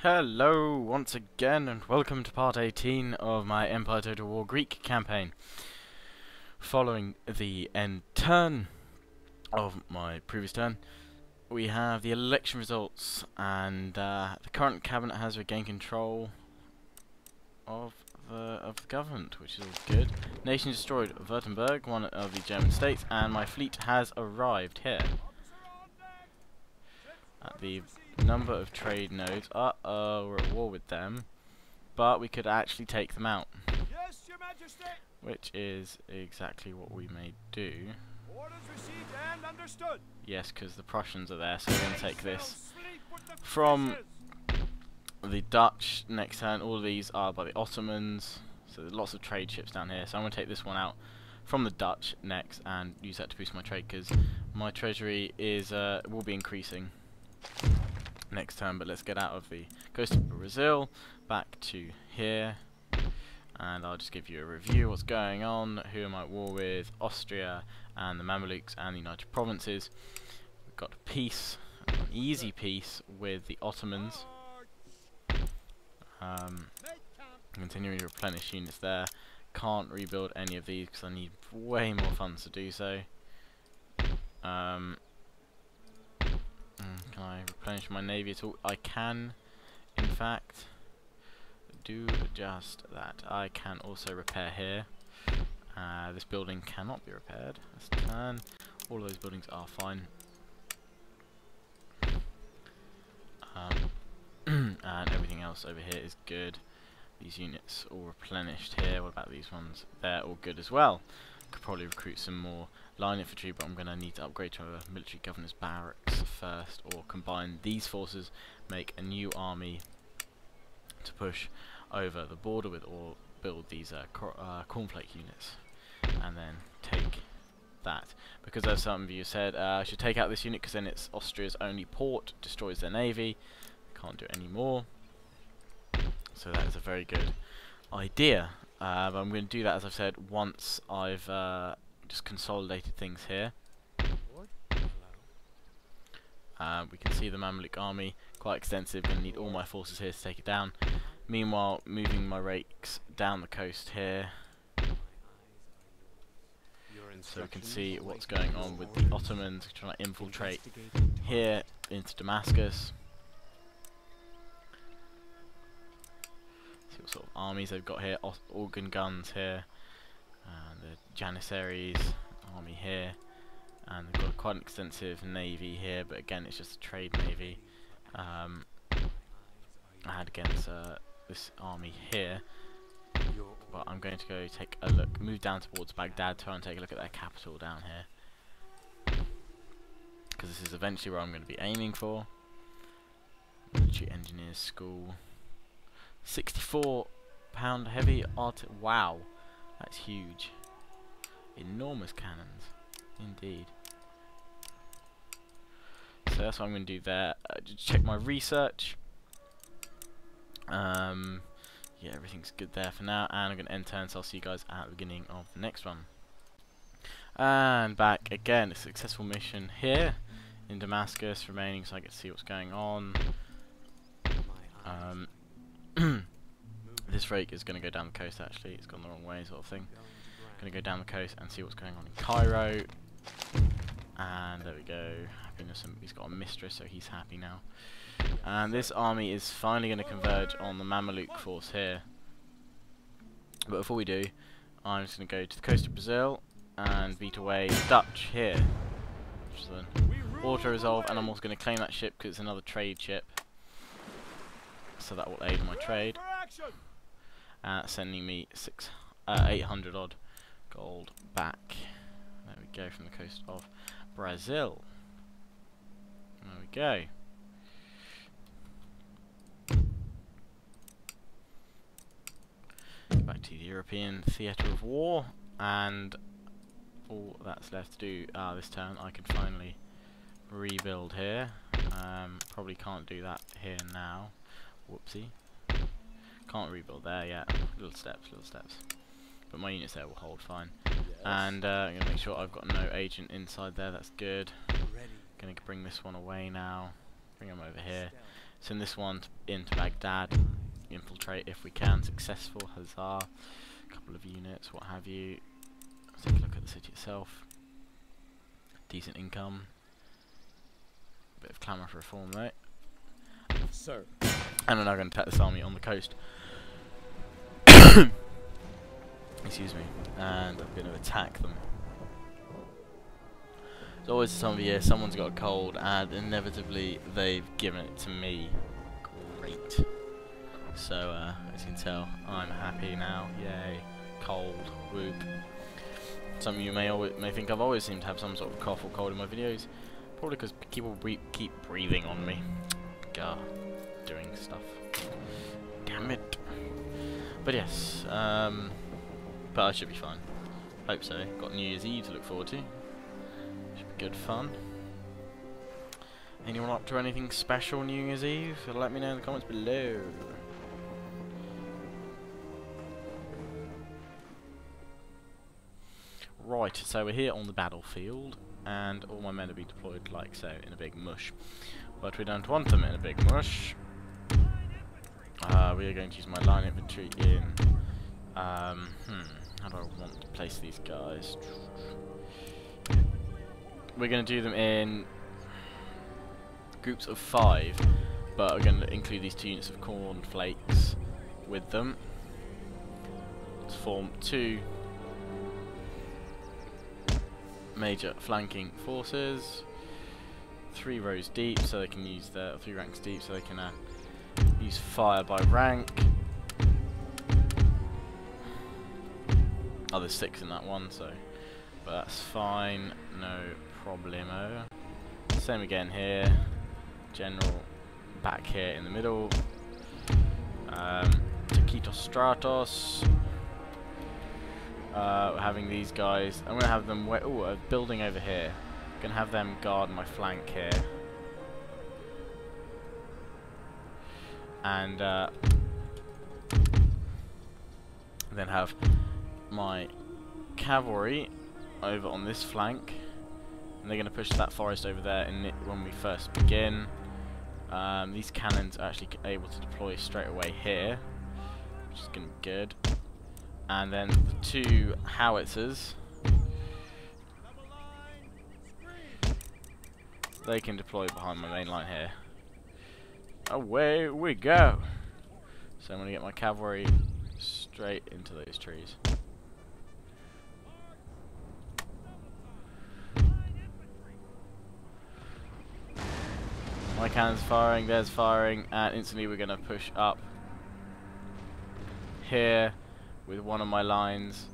Hello once again and welcome to part 18 of my Empire Total War Greek campaign. Following the end turn of my previous turn, we have the election results and the current cabinet has regained control of the government, which is all good. Nation destroyed Württemberg, one of the German states, and my fleet has arrived here. At the number of trade nodes, we're at war with them, but we could actually take them out. Yes, Your Majesty. Which is exactly what we may do. Orders received and understood. Yes, because the Prussians are there, so we're going to take this from the Dutch next turn. All of these are by the Ottomans, so there's lots of trade ships down here. So I'm going to take this one out from the Dutch next and use that to boost my trade, because my treasury is will be increasing next turn. But let's get out of the coast of Brazil back to here, and I'll just give you a review what's going on. Who am I at war with? Austria and the Mamelukes and the United Provinces. We've got peace, an easy peace with the Ottomans. Continuing to replenish units there. Can't rebuild any of these because I need way more funds to do so. Can I replenish my navy at all? I can, in fact, do just that. I can also repair here. This building cannot be repaired. Let's turn. All of those buildings are fine. And everything else over here is good. These units all replenished here. What about these ones? They're all good as well. Could probably recruit some more line infantry, but I'm going to need to upgrade to a military governor's barracks first, or combine these forces, make a new army to push over the border with, or build these cornflake units, and then take that. Because as some of you said, I should take out this unit because then it's Austria's only port, destroys their navy, can't do it anymore. So that is a very good idea. But I'm going to do that, as I've said, once I've just consolidated things here. We can see the Mameluke army, quite extensive, going to need all my forces here to take it down. Meanwhile, moving my rakes down the coast here, so we can see what's going on with the Ottomans trying to infiltrate here into Damascus. See what sort of armies they've got here. Organ guns here, and the Janissaries army here, and they've got quite an extensive navy here, but again it's just a trade navy. I had against this army here, but I'm going to go take a look, move down towards Baghdad, try and take a look at their capital down here, because this is eventually where I'm going to be aiming for. Military Engineers School. 64-pound heavy wow, that's huge. Enormous cannons, indeed. So that's what I'm going to do there. Just check my research. Yeah, everything's good there for now, and I'm going to end turn, so I'll see you guys at the beginning of the next one. And back again, a successful mission here in Damascus remaining, so I get to see what's going on. This rake is going to go down the coast, actually. It's gone the wrong way, sort of thing. Going to go down the coast and see what's going on in Cairo. And there we go. Happiness, and he's got a mistress, so he's happy now. And this army is finally going to converge on the Mameluke force here. But before we do, I'm just going to go to the coast of Brazil and beat away Dutch here. Which is an auto-resolve, and I'm also going to claim that ship because it's another trade ship. So that will aid my trade. Sending me 800 odd gold back. There we go, from the coast of Brazil. There we go. Back to the European theatre of war, and all that's left to do this turn, I can finally rebuild here. Probably can't do that here now. Whoopsie. Can't rebuild there yet. Little steps, little steps. But my units there will hold fine. Yes. And I'm going to make sure I've got no agent inside there. That's good. Going to bring this one away now. Bring him over here. Send this one into Baghdad. Infiltrate if we can. Successful. Huzzah. Couple of units, what have you. Let's take a look at the city itself. Decent income. Bit of clamour for reform though. Sir. And we're now going to attack this army on the coast. Excuse me. And I'm going to attack them. It's always this time of year, someone's got a cold, and inevitably they've given it to me. Great. So, as you can tell, I'm happy now. Yay. Cold. Whoop. Some of you may think I've always seemed to have some sort of cough or cold in my videos. Probably because people keep breathing on me. God. Doing stuff. Damn it. But yes, but I should be fine. Hope so. Got New Year's Eve to look forward to. Should be good fun. Anyone up to anything special New Year's Eve? Let me know in the comments below. Right, so we're here on the battlefield, and all my men are being deployed like so, in a big mush. But we don't want them in a big mush. We are going to use my line infantry in... how do I want to place these guys? We're going to do them in groups of 5, but we're going to include these 2 units of cornflakes with them. Let's form 2 major flanking forces, 3 rows deep, so they can use their 3 ranks deep, so they can use fire by rank. Oh, there's 6 in that one, so but that's fine, no problemo. Same again here. General back here in the middle. Takitos Stratos. We're having these guys. I'm gonna have them. Oh, a building over here. Gonna have them guard my flank here. And then have my cavalry over on this flank, and they're going to push that forest over there when we first begin. These cannons are actually able to deploy straight away here, which is going to be good. And then the 2 howitzers, they can deploy behind my main line here. Away we go! So I'm going to get my cavalry straight into those trees. My cannon's firing, there's firing, and instantly we're going to push up here with one of my lines.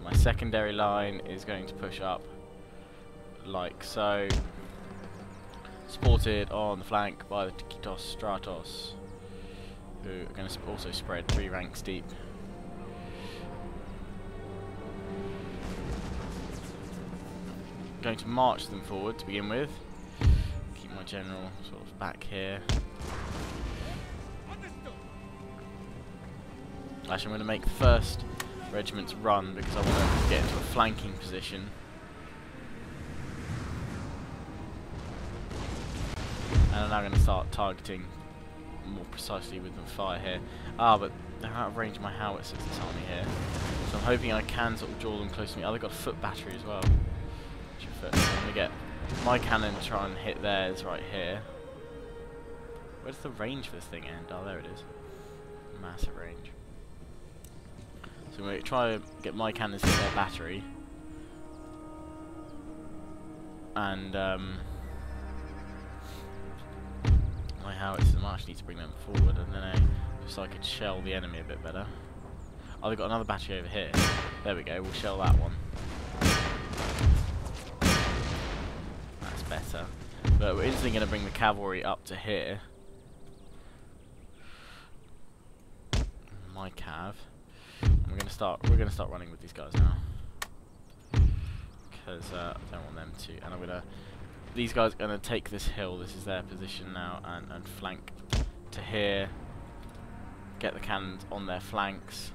My secondary line is going to push up like so, supported on the flank by the Takitos Stratos, who are going to also spread 3 ranks deep. Going to march them forward to begin with. Keep my general sort of back here. Actually, I'm going to make the first regiments run because I want to get into a flanking position. And I'm now going to start targeting more precisely with the fire here. Ah, but they're out of range of my howitzers this army here. So I'm hoping I can sort of draw them close to me. Oh, they've got a foot battery as well. I'm going to get my cannon to try and hit theirs right here. Where's the range for this thing end? Oh, there it is. Massive range. So I'm going to try to get my cannons to hit their battery. And my howitzers, I might actually need to bring them forward, and then just so I could shell the enemy a bit better. Oh, they've got another battery over here. There we go, we'll shell that one. That's better. But we're instantly going to bring the cavalry up to here. My cav. And we're going to start running with these guys now. Because I don't want them to. And I'm going to... These guys are going to take this hill. This is their position now. And flank to here. Get the cannons on their flanks.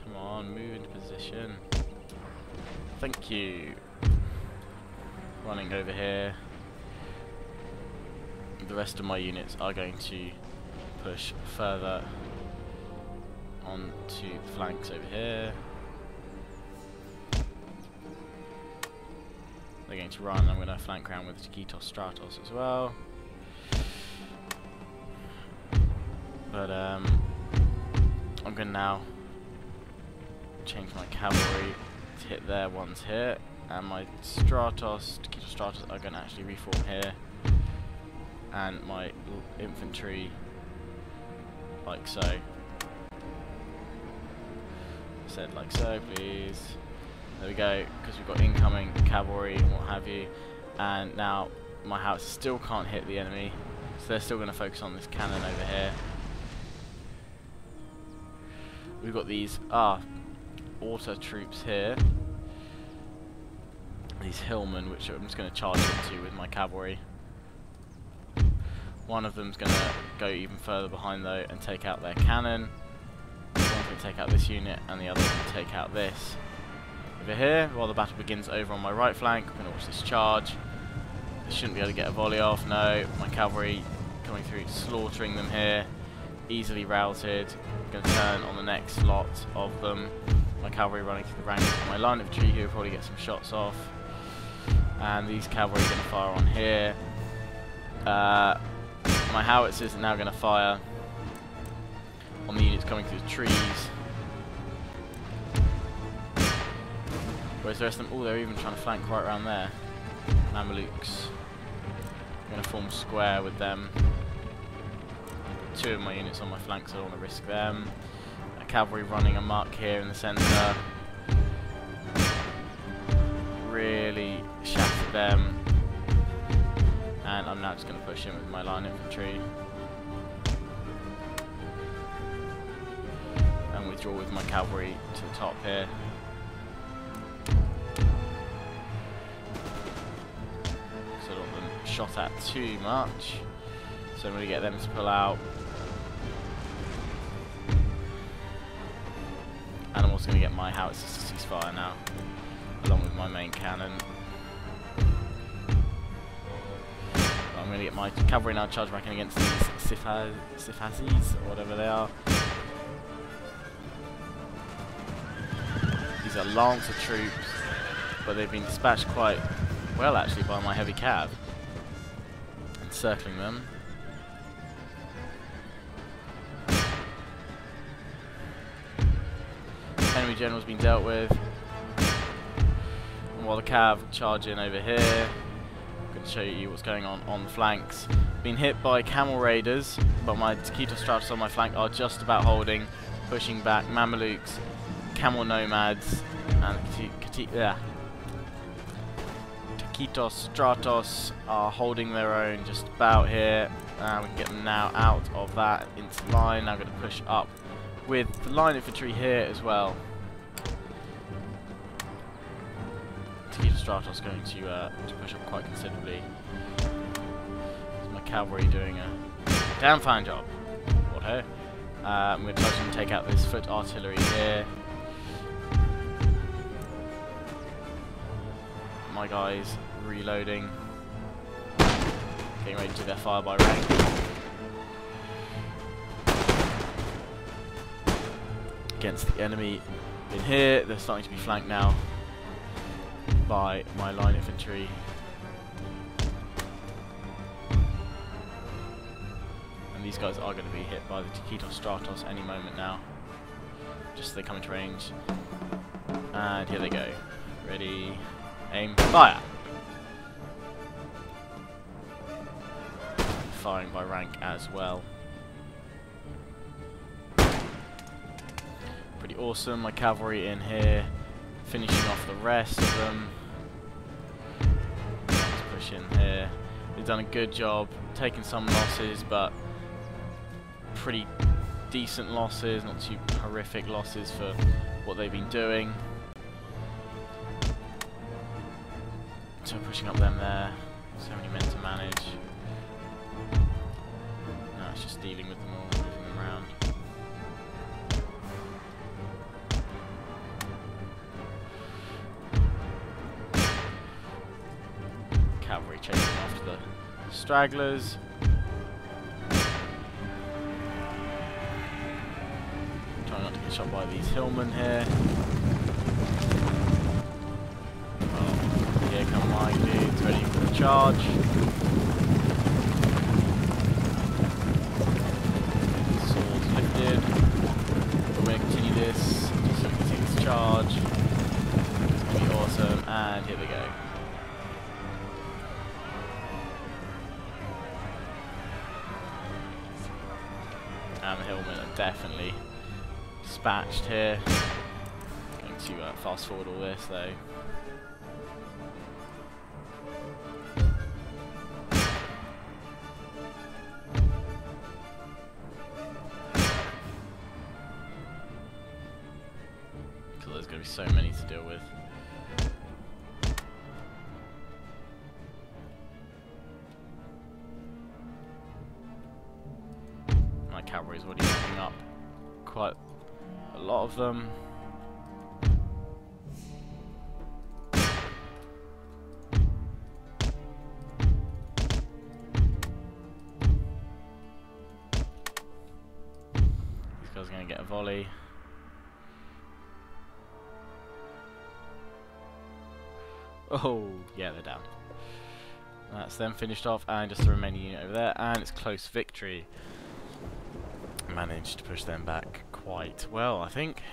Come on, move into position. Thank you. Running over here. The rest of my units are going to push further onto the flanks over here. They're going to run. I'm going to flank around with Takitos Stratos as well. But I'm going to now change my cavalry to hit their ones here, and my Takitos Stratos are going to actually reform here, and my infantry like so. Said like so, please. There we go, because we've got incoming cavalry and what have you, and now my howitzers still can't hit the enemy, so they're still going to focus on this cannon over here. We've got these auto troops here, these hillmen, which I'm just going to charge into with my cavalry. One of them's going to go even further behind though and take out their cannon. One's going to take out this unit, and the other one to take out this. Over here, while the battle begins over on my right flank, I'm going to watch this charge. They shouldn't be able to get a volley off. No, my cavalry coming through, slaughtering them here. Easily routed. I'm going to turn on the next lot of them. My cavalry running through the ranks. My line of infantry here will probably get some shots off. And these cavalry are going to fire on here. My howitzers are now going to fire on the units coming through the trees. Whereas the rest of them, oh, they're even trying to flank right around there. Mamelukes. I'm going to form square with them. Two of my units on my flanks, so I don't want to risk them. A cavalry running amok here in the centre. Really shattered them. And I'm now just going to push in with my line infantry. And withdraw with my cavalry to the top here. So I don't want them shot at too much. So I'm going to get them to pull out. And I'm also going to get my howitzers to cease fire now, along with my main cannon. I'm going to get my cavalry now charge back in against these Sifazis, or whatever they are. These are Lancer troops, but they've been dispatched quite well actually by my heavy cav. Encircling them. Enemy general's been dealt with. And while the cav charge in over here, I'm going to show you what's going on the flanks. Been hit by camel raiders, but my Takitos Stratos on my flank are just about holding, pushing back. Mamelukes, camel nomads, and Takitos Stratos are holding their own just about here. We can get them now out of that into line. Now I'm going to push up with the line infantry here as well. Takitos Stratos going to push up quite considerably. My cavalry doing a damn fine job. What ho? I'm going to try to take out this foot artillery here. My guys reloading, getting ready to do their fire by rank. Against the enemy in here, they're starting to be flanked now by my line infantry. And these guys are going to be hit by the Takitos Stratos any moment now, just as they come into range. And here they go. Ready, aim, fire! Firing by rank as well. Pretty awesome. My cavalry in here, finishing off the rest of them. Let's push in here. They've done a good job, taking some losses, but pretty decent losses, not too horrific losses for what they've been doing. So pushing up them there. So many men to manage. Now it's just dealing with them all, moving them around. cavalry chasing after the stragglers. Try not to get shot by these hillmen here. Well, here come my dudes ready for the charge. Swords lifted. We're going to continue this just so we can see this charge. It's going to be awesome, and here we go. And the hillmen are definitely dispatched here. Going to fast forward all this though. So there's going to be so many to deal with. My cavalry's already picking up quite a lot of them. These guys are going to get a volley. Oh, yeah, they're down. That's them finished off, and just the remaining unit over there, and it's close victory. Managed to push them back quite well, I think.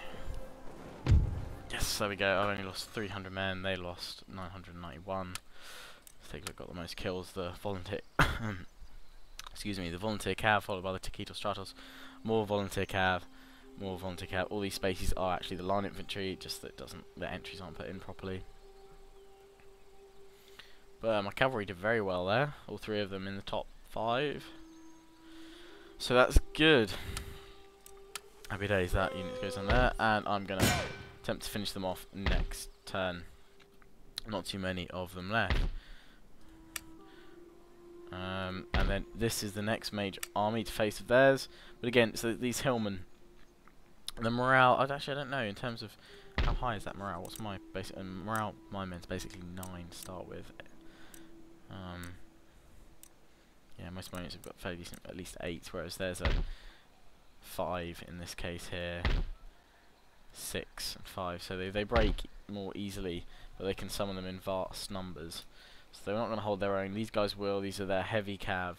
Yes, there we go. I've only lost 300 men, they lost 991. Let's take a look at the most kills. The volunteer excuse me, the volunteer cav followed by the Taquito Stratos, more volunteer cav, more volunteer cav. All these spaces are actually the line infantry, just that the entries aren't put in properly. But my cavalry did very well there, all three of them in the top 5. So that's good. Happy days, that unit goes on there, and I'm going to attempt to finish them off next turn. Not too many of them left. And then this is the next major army to face of theirs. But again, so these hillmen, the morale, I don't know in terms of how high is that morale. What's my basic morale? My men's basically 9 to start with. Yeah, most of my units have got fairly decent, at least 8, whereas there's a 5 in this case here, 6 and 5. So they break more easily, but they can summon them in vast numbers. So they're not going to hold their own. These guys will. These are their heavy cav.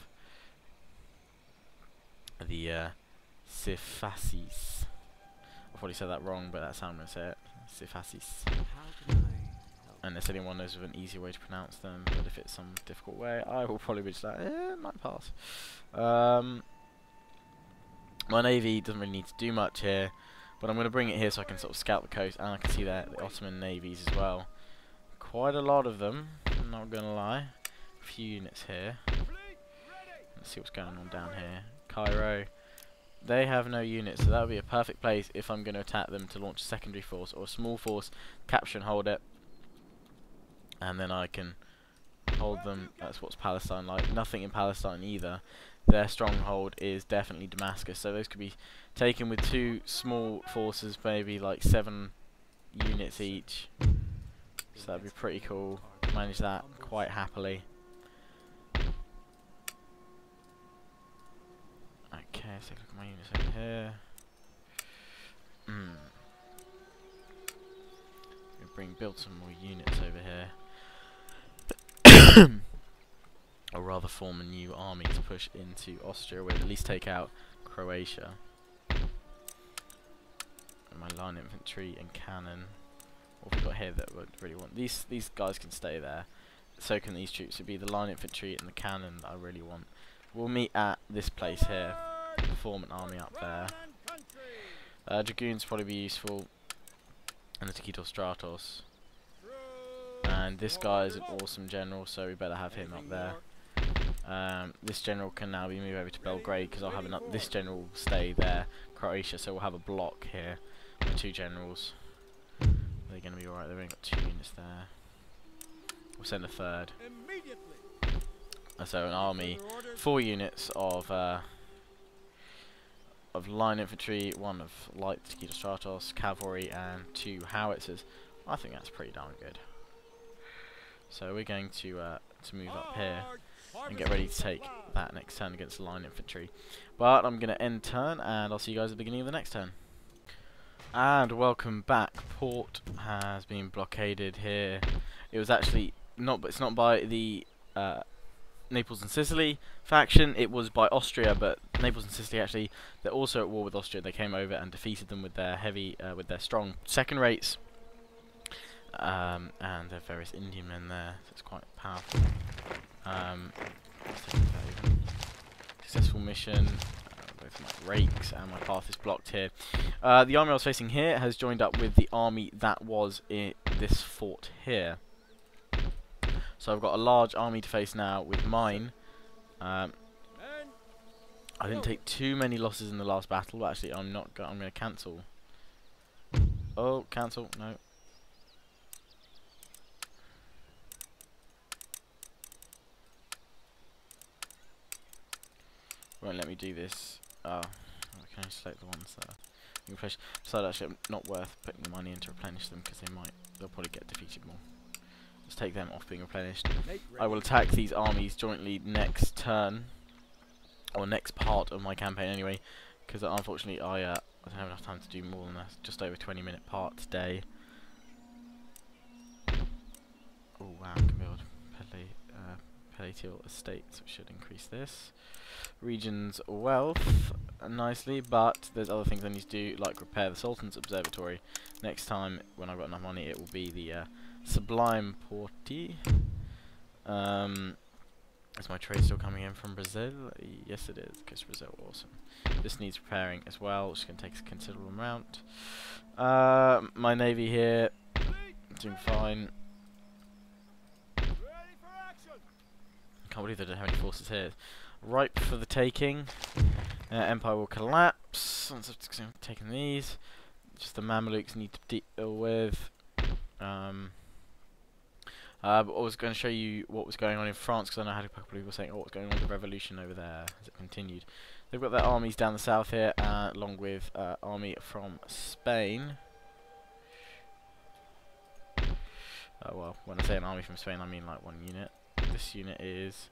The Sifasis. I probably said that wrong, but that's how I'm going to say it. Sifasis. Unless anyone knows of an easier way to pronounce them, but if it's some difficult way, I will probably be just like, it might pass. My navy doesn't really need to do much here, but I'm going to bring it here so I can sort of scout the coast, and I can see there the Ottoman navies as well. Quite a lot of them, I'm not going to lie. A few units here. Let's see what's going on down here. Cairo. They have no units, so that would be a perfect place if I'm going to attack them to launch a secondary force or a small force, capture and hold it. And then I can hold them. That's what's Palestine like. Nothing in Palestine either. Their stronghold is definitely Damascus, so those could be taken with 2 small forces, maybe like 7 units each. So that'd be pretty cool. Manage that quite happily. Okay, let's take a look at my units over here. Build some more units over here. Or rather form a new army to push into Austria, with at least take out Croatia. And my line infantry and cannon. What have we got here that would really want? These guys can stay there. So can these troops. It'd be the line infantry and the cannon that I really want. We'll meet at this place here. Form an army up there. Dragoons probably be useful. And the Taquito Stratos. And this guy is an awesome general, so we better have him up there. This general can now be moved over to Belgrade, because I'll have this general will stay there, Croatia, so we'll have a block here with 2 generals. They're going to be alright, they've only got 2 units there. We'll send a 3rd. So an army, 4 units of line infantry, 1 of light Taquito Stratos, cavalry, and 2 howitzers. I think that's pretty darn good. So we're going to to move up here and get ready to take that next turn against the line infantry. But I'm going to end turn, and I'll see you guys at the beginning of the next turn. And welcome back. Port has been blockaded here. It was actually not, but it's not by the Naples and Sicily faction. It was by Austria, but Naples and Sicily actually, they're also at war with Austria. They came over and defeated them with their strong second rates, and their various Indian men there. So it's quite powerful. Let's take that over. Successful mission. Both my rakes and my path is blocked here. The army I was facing here has joined up with the army that was in this fort here. So I've got a large army to face now with mine. I didn't take too many losses in the last battle, but actually I'm not. I'm going to cancel. Oh, cancel! No. Won't let me do this. Oh, I can only select the ones that you can decided actually not worth putting the money in to replenish them, because they'll probably get defeated more. Let's take them off being replenished. I will attack these armies jointly next turn, or next part of my campaign anyway, because unfortunately I don't have enough time to do more than a just over 20-minute part today. Oh wow, I can build palatial estates, which should increase this. Regions wealth nicely, but there's other things I need to do, like repair the Sultan's Observatory. Next time, when I've got enough money, it will be the Sublime Porti. Is my trade still coming in from Brazil? Yes it is, because Brazil, awesome. This needs repairing as well, which is going to take a considerable amount. My navy here, doing fine. Can't believe they don't have any forces here. Ripe for the taking. Empire will collapse once I've taken these. Just the Mamelukes need to deal with. But I was going to show you what was going on in France, because I know how a couple of people saying, oh, what's going on with the revolution over there as it continued. They've got their armies down the south here, along with army from Spain. Well, when I say an army from Spain, I mean like one unit. This unit is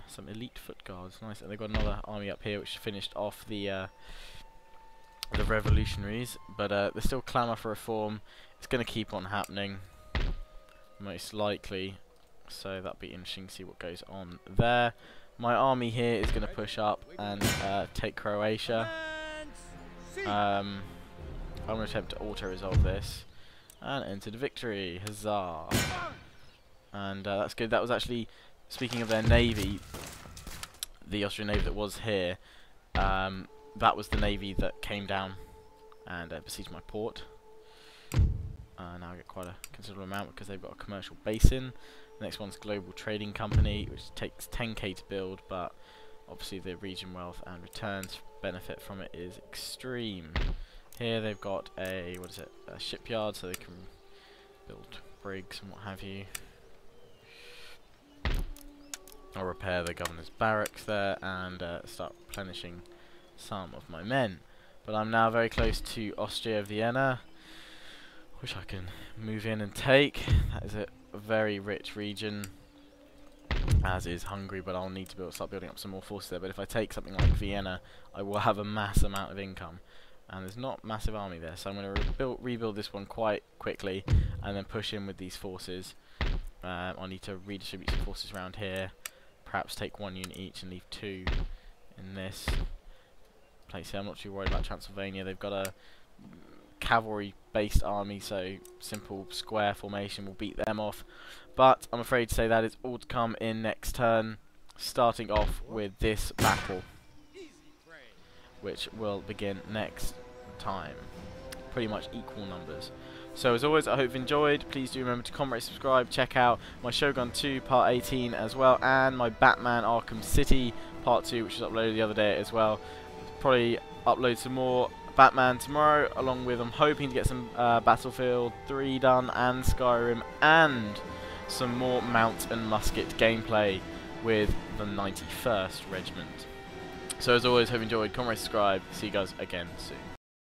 some elite foot guards, nice. And they've got another army up here which finished off the revolutionaries, but there's still clamour for reform. It's going to keep on happening, most likely, so that'll be interesting to see what goes on there. My army here is going to push up and take Croatia. I'm going to attempt to auto-resolve this and enter the victory. Huzzah! And that's good. That was actually, speaking of their navy, the Austrian navy that was here, that was the navy that came down and besieged my port. Now I get quite a considerable amount because they've got a commercial base in. The next one's Global Trading Company, which takes 10k to build, but obviously the region wealth and returns benefit from it is extreme. Here they've got a shipyard, so they can build brigs and what have you. I'll repair the governor's barracks there and start replenishing some of my men. But I'm now very close to Austria Vienna, which I can move in and take. That is a very rich region, as is Hungary, but I'll need to start building up some more forces there. But if I take something like Vienna, I will have a mass amount of income, and there's not a massive army there, so I'm going to rebuild this one quite quickly and then push in with these forces. I'll need to redistribute some forces around here, perhaps take one unit each and leave two in this place here. I'm not too worried about Transylvania. They've got a cavalry based army, so simple square formation will beat them off. But I'm afraid to say that is all to come in next turn, starting off with this battle, which will begin next time. Pretty much equal numbers. So as always, I hope you've enjoyed. Please do remember to comment, rate, subscribe. Check out my Shogun 2 Part 18 as well, and my Batman Arkham City Part 2, which was uploaded the other day as well. Probably upload some more Batman tomorrow, along with, I'm hoping to get some Battlefield 3 done, and Skyrim, and some more mount and musket gameplay with the 91st Regiment. So as always, hope you enjoyed. Comment, rate, subscribe. See you guys again soon.